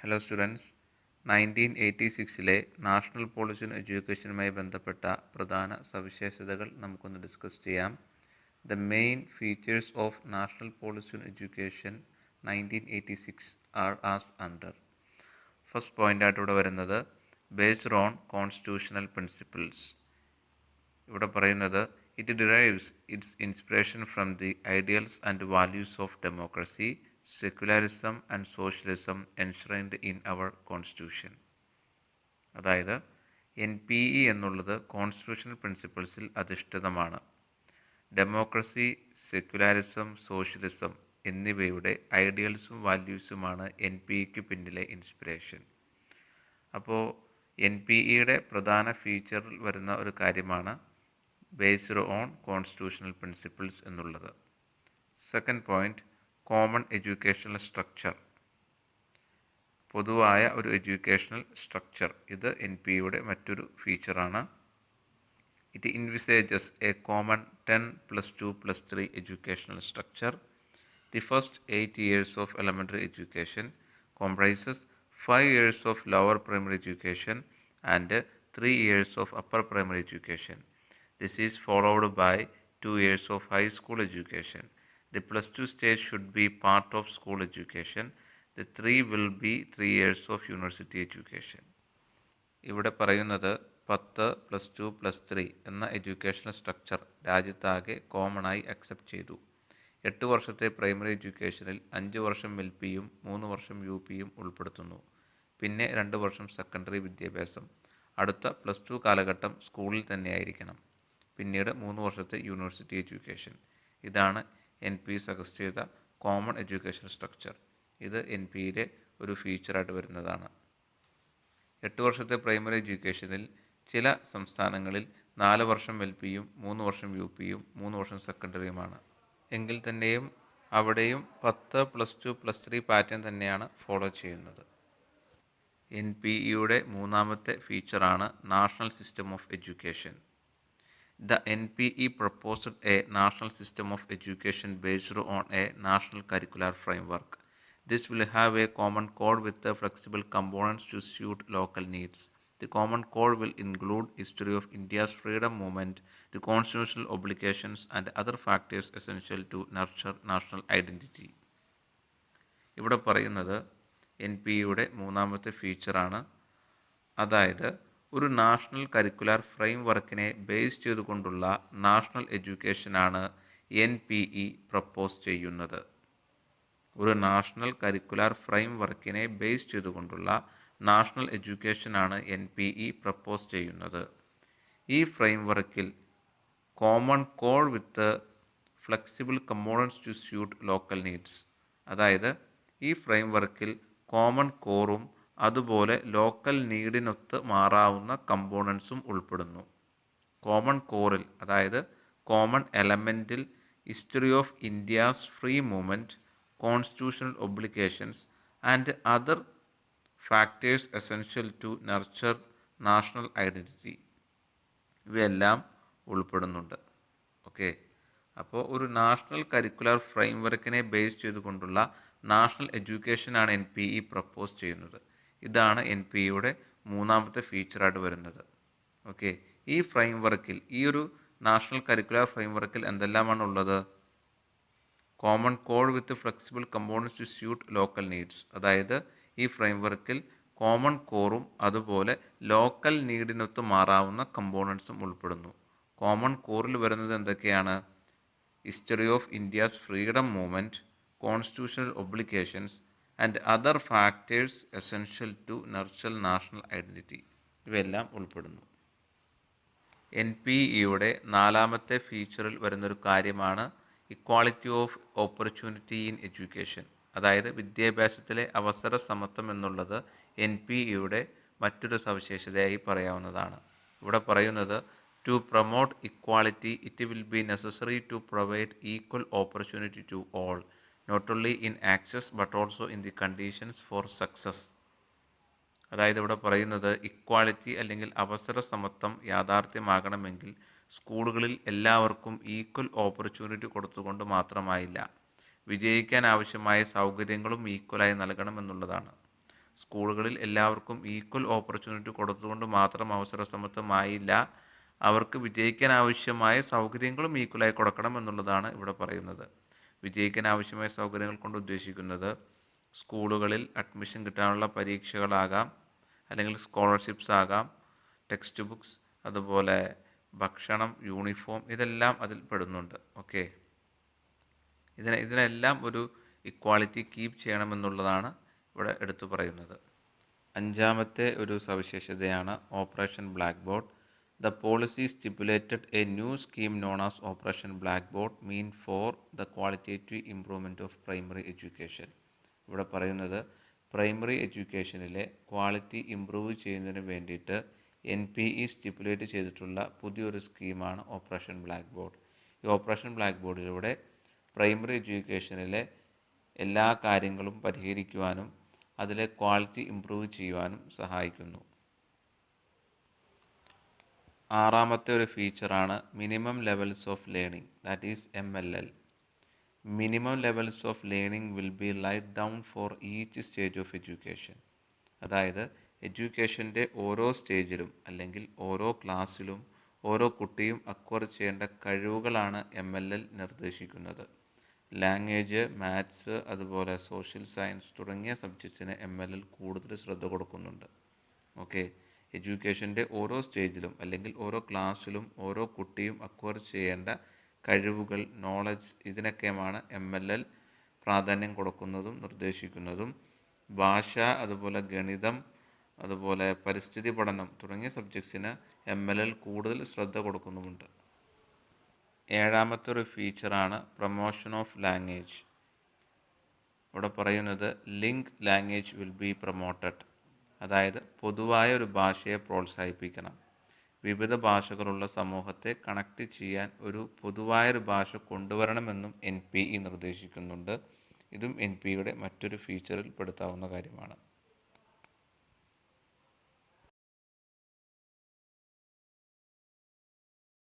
Hello students, 1986 national policy on എഡ്യൂക്കേഷനുമായി ബന്ധപ്പെട്ട പ്രധാന സവിശേഷതകൾ നമുക്കൊന്ന് ഡിസ്കസ് ചെയ്യാം. The main features of national policy on education 1986 are as under. First പോയിൻ്റായിട്ട് ഇവിടെ വരുന്നത് ബേസ്ഡ് ഓൺ കോൺസ്റ്റിറ്റ്യൂഷണൽ പ്രിൻസിപ്പിൾസ്. ഇവിടെ പറയുന്നത് it derives its inspiration from the ideals and values of democracy, secularism and socialism enshrined in our constitution. അതായത് NPE എന്നുള്ളത് constitutional പ്രിൻസിപ്പിൾസിൽ അധിഷ്ഠിതമാണ്. Democracy, secularism, socialism എന്നിവയുടെ ഐഡിയൽസും വാല്യൂസുമാണ് NPEക്ക് പിന്നിലെ ഇൻസ്പിറേഷൻ. അപ്പോൾ NPEയുടെ പ്രധാന ഫീച്ചറിൽ വരുന്ന ഒരു കാര്യമാണ് ബേസ്ഡ് ഓൺ കോൺസ്റ്റിറ്റ്യൂഷണൽ പ്രിൻസിപ്പിൾസ് എന്നുള്ളത്. Second point, common educational structure. പൊതുവായ ഒരു എഡ്യൂക്കേഷണൽ സ്ട്രക്ചർ, ഇത് NPEയുടെ മറ്റൊരു ഫീച്ചറാണ്. It envisages a common 10+2+3 educational structure. The first 8 years of elementary education comprises 5 years of lower primary education and 3 years of upper primary education. This is followed by 2 years of high school education. The +2 stage should be part of school education. The 3 will be 3 years of university education. ഇവിടെ പറയുന്നത് 10+2+3 എന്ന educational structure രാജ്യത്താകെ കോമണായി accept ചെയ്തു. 8 വർഷത്തെ primary എഡ്യൂക്കേഷനിൽ 5 വർഷം LPയും 3 വർഷം UPയും ഉൾപ്പെടുത്തുന്നു. പിന്നെ 2 വർഷം സെക്കൻഡറി വിദ്യാഭ്യാസം. അടുത്ത +2 കാലഘട്ടം സ്കൂളിൽ തന്നെയായിരിക്കണം. പിന്നീട് 3 വർഷത്തെ യൂണിവേഴ്സിറ്റി എഡ്യൂക്കേഷൻ. ഇതാണ് NPE സജസ്റ്റ് ചെയ്ത കോമൺ എഡ്യൂക്കേഷൻ സ്ട്രക്ചർ. ഇത് NPEയിലെ ഒരു ഫീച്ചറായിട്ട് വരുന്നതാണ്. 8 വർഷത്തെ പ്രൈമറി എഡ്യൂക്കേഷനിൽ ചില സംസ്ഥാനങ്ങളിൽ 4 വർഷം LPയും 3 വർഷം UPയും 3 വർഷം സെക്കൻഡറിയുമാണ്. എങ്കിൽ തന്നെയും അവിടെയും 10+2+3 പാറ്റേൺ തന്നെയാണ് ഫോളോ ചെയ്യുന്നത്. NPEയുടെ മൂന്നാമത്തെ ഫീച്ചറാണ് national system of education. The NPE proposed a national system of education based on a national curricular framework. This will have a common code with the flexible components to suit local needs. The common code will include history of India's freedom movement, the constitutional obligations, and other factors essential to nurture national identity. ഇവിടെ പറയുന്നത് NPEയുടെ മൂന്നാമത്തെ ഫീച്ചറാണ്. അതായത് ഒരു national curricular ഫ്രെയിം വർക്കിനെ base ചെയ്തുകൊണ്ടുള്ള national എഡ്യൂക്കേഷനാണ് NPE പ്രപ്പോസ് ചെയ്യുന്നത്. ഒരു നാഷണൽ കരിക്കുലർ ഫ്രെയിം വർക്കിനെ ബേസ് ചെയ്തുകൊണ്ടുള്ള നാഷണൽ എഡ്യൂക്കേഷനാണ് NPE പ്രപ്പോസ് ചെയ്യുന്നത്. ഈ ഫ്രെയിം വർക്കിൽ common code with flexible components to suit local needs. അതായത് ഈ ഫ്രെയിം വർക്കിൽ കോമൺ കോറും അതുപോലെ ലോക്കൽ നീഡിനൊത്ത് മാറാവുന്ന കമ്പോണൻസും ഉൾപ്പെടുന്നു. കോമൺ കോറിൽ, അതായത് കോമൺ എലമെൻറ്റിൽ history of India's free movement, constitutional obligations and other factors essential to nurture national identity ഇവയെല്ലാം ഉൾപ്പെടുന്നുണ്ട്. ഓക്കെ, അപ്പോൾ ഒരു നാഷണൽ കരിക്കുലർ ഫ്രെയിം വർക്കിനെ ബേസ് ചെയ്തുകൊണ്ടുള്ള നാഷണൽ എഡ്യൂക്കേഷനാണ് NPE പ്രപ്പോസ് ചെയ്യുന്നത്. ഇതാണ് NPEയുടെ മൂന്നാമത്തെ ഫീച്ചറായിട്ട് വരുന്നത്. ഓക്കെ, ഈ ഫ്രെയിം വർക്കിൽ, ഈ ഒരു നാഷണൽ കരിക്കുലർ ഫ്രെയിം വർക്കിൽ എന്തെല്ലാമാണ് ഉള്ളത്? Common code with flexible components to suit local needs. അതായത് ഈ ഫ്രെയിം വർക്കിൽ കോമൺ കോറും അതുപോലെ ലോക്കൽ നീഡിനൊത്ത് മാറാവുന്ന കമ്പോണൻസും ഉൾപ്പെടുന്നു. കോമൺ കോറിൽ വരുന്നത് എന്തൊക്കെയാണ്? History of India's freedom movement, constitutional obligations and other factors essential to nurture national identity ഇവയെല്ലാം ഉൾപ്പെടുന്നു. NPEയുടെ നാലാമത്തെ ഫീച്ചറിൽ വരുന്നൊരു കാര്യമാണ് equality of opportunity in education. അതായത് വിദ്യാഭ്യാസത്തിലെ അവസര സമത്വം എന്നുള്ളത് NPEയുടെ മറ്റൊരു സവിശേഷതയായി പറയാവുന്നതാണ്. ഇവിടെ പറയുന്നത് to promote equality it will be necessary to provide equal opportunity to all, not only in access but also in the conditions for success. അതായത് ഇവിടെ പറയുന്നത് ഇക്വാളിറ്റി അല്ലെങ്കിൽ അവസര സമത്വം യാഥാർത്ഥ്യമാകണമെങ്കിൽ സ്കൂളുകളിൽ എല്ലാവർക്കും ഈക്വൽ ഓപ്പർച്യൂണിറ്റി കൊടുത്തുകൊണ്ട് മാത്രമായില്ല, വിജയിക്കാൻ ആവശ്യമായ സൗകര്യങ്ങളും ഈക്വലായി നൽകണമെന്നുള്ളതാണ്. സ്കൂളുകളിൽ എല്ലാവർക്കും ഈക്വൽ ഓപ്പർച്യൂണിറ്റി കൊടുത്തുകൊണ്ട് മാത്രം അവസര സമത്വമായില്ല, അവർക്ക് വിജയിക്കാൻ ആവശ്യമായ സൗകര്യങ്ങളും ഈക്വലായി കൊടുക്കണം എന്നുള്ളതാണ് ഇവിടെ പറയുന്നത്. വിജയിക്കാൻ ആവശ്യമായ സൗകര്യങ്ങൾ കൊണ്ട് ഉദ്ദേശിക്കുന്നത് സ്കൂളുകളിൽ അഡ്മിഷൻ കിട്ടാനുള്ള പരീക്ഷകളാകാം, അല്ലെങ്കിൽ സ്കോളർഷിപ്സ് ആകാം, ടെക്സ്റ്റ് ബുക്സ്, അതുപോലെ ഭക്ഷണം, യൂണിഫോം, ഇതെല്ലാം അതിൽ പെടുന്നുണ്ട്. ഓക്കെ, ഇതിനെല്ലാം ഒരു ഇക്വാളിറ്റി കീപ്പ് ചെയ്യണമെന്നുള്ളതാണ് ഇവിടെ എടുത്തു പറയുന്നത്. അഞ്ചാമത്തെ ഒരു സവിശേഷതയാണ് operation black board. The policy stipulated A new scheme known as operation black board mean for the qualitative improvement of primary education. ഇവിടെ പറയുന്നത് പ്രൈമറി എഡ്യൂക്കേഷനിലെ ക്വാളിറ്റി ഇംപ്രൂവ് ചെയ്യുന്നതിന് വേണ്ടിയിട്ട് NPE സ്റ്റിപ്പുലേറ്റ് ചെയ്തിട്ടുള്ള പുതിയൊരു സ്കീമാണ് ഓപ്പറേഷൻ ബ്ലാക്ക് ബോർഡ്. ഈ ഓപ്പറേഷൻ ബ്ലാക്ക് ബോർഡിലൂടെ പ്രൈമറി എഡ്യൂക്കേഷനിലെ എല്ലാ കാര്യങ്ങളും പരിഹരിക്കുവാനും അതിലെ ക്വാളിറ്റി ഇംപ്രൂവ് ചെയ്യുവാനും സഹായിക്കുന്നു. ആറാമത്തെ ഒരു ഫീച്ചറാണ് minimum levels of learning, that is MLL. Minimum levels of learning will be laid down for each stage of education. അതായത് എഡ്യൂക്കേഷൻ്റെ ഓരോ സ്റ്റേജിലും അല്ലെങ്കിൽ ഓരോ ക്ലാസ്സിലും ഓരോ കുട്ടിയും അക്വയർ ചെയ്യേണ്ട കഴിവുകളാണ് MLL നിർദ്ദേശിക്കുന്നത്. ലാംഗ്വേജ്, മാത്സ്, അതുപോലെ സോഷ്യൽ സയൻസ് തുടങ്ങിയ സബ്ജക്ട്സിന് MLL കൂടുതൽ ശ്രദ്ധ കൊടുക്കുന്നുണ്ട്. ഓക്കെ, എഡ്യൂക്കേഷൻ്റെ ഓരോ സ്റ്റേജിലും അല്ലെങ്കിൽ ഓരോ ക്ലാസ്സിലും ഓരോ കുട്ടിയും അക്വയർ ചെയ്യേണ്ട കഴിവുകൾ, നോളജ്, ഇതിനൊക്കെയാണ് MLL പ്രാധാന്യം കൊടുക്കുന്നതും നിർദ്ദേശിക്കുന്നതും. ഭാഷ, അതുപോലെ ഗണിതം, അതുപോലെ പരിസ്ഥിതി പഠനം തുടങ്ങിയ സബ്ജക്ട്സിന് MLL കൂടുതൽ ശ്രദ്ധ കൊടുക്കുന്നുമുണ്ട്. ഏഴാമത്തെ ഒരു ഫീച്ചറാണ് പ്രൊമോഷൻ ഓഫ് ലാംഗ്വേജ്. ഇവിടെ പറയുന്നത് link language will be promoted. അതായത് പൊതുവായ ഒരു ഭാഷയെ പ്രോത്സാഹിപ്പിക്കണം. വിവിധ ഭാഷകളുള്ള സമൂഹത്തെ കണക്ട് ചെയ്യാൻ ഒരു പൊതുവായൊരു ഭാഷ കൊണ്ടുവരണമെന്നും NPE നിർദ്ദേശിക്കുന്നുണ്ട്. ഇതും NPEയുടെ മറ്റൊരു ഫീച്ചറിൽ പെടുത്താവുന്ന കാര്യമാണ്.